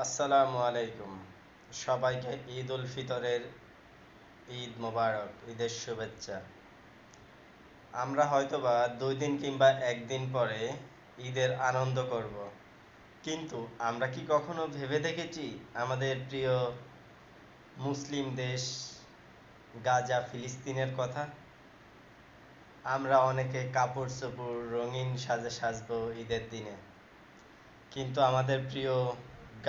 আসসালামু আলাইকুম। সবাইকে ঈদ উল ফিতরের ঈদ মোবারক, ঈদের শুভেচ্ছা। আমরা হয়তোবা 2 দিন কিংবা একদিন পরে ঈদের আনন্দ করব, কিন্তু আমরা কি কখনো ভেবে দেখেছি আমাদের প্রিয় মুসলিম দেশ গাজা ফিলিস্তিনের কথা? আমরা অনেকে কাপড় চোপড় রঙিন সাজে সাজবো ঈদের দিনে, কিন্তু আমাদের প্রিয়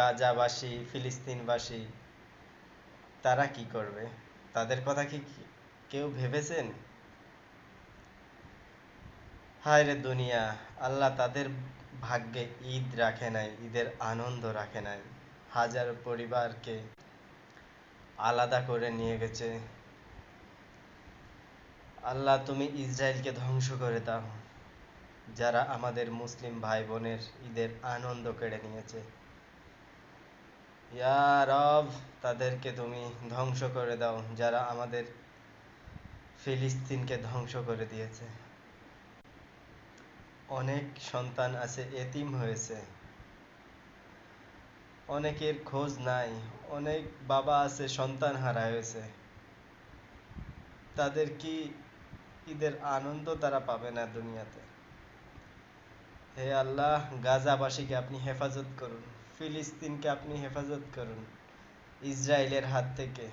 গাজাবাসী ফিলিস্তিনবাসী তারা কি করবে? তাদের কথা কি কেউ ভেবেছেন? হায় রে দুনিয়া, আল্লাহ তাদের ভাগ্যে ঈদ রাখে নাই, ঈদের আনন্দ রাখে নাই। হাজার পরিবারকে আলাদা করে নিয়ে গেছে। আল্লাহ তুমি ইসরায়েলকে ধ্বংস করে দাও, যারা আমাদের মুসলিম ভাই বোনের ঈদের আনন্দ কেড়ে নিয়েছে। ইয়া রব, তাদেরকে তুমি ধ্বংস করে দাও যারা আমাদের ফিলিস্তিনকে ধ্বংস করে দিয়েছে। অনেক সন্তান আছে এতিম হয়েছে, অনেকের খোঁজ নাই, অনেক বাবা আছে সন্তান হারা হয়েছে। তাদের কি ঈদের আনন্দ তারা পাবে না দুনিয়াতে? হে আল্লাহ, গাজাবাসীকে আপনি হেফাজত করুন, ফিলিস্তিনকে আপনি হেফাজত করুন ইসরায়েলের হাত থেকে।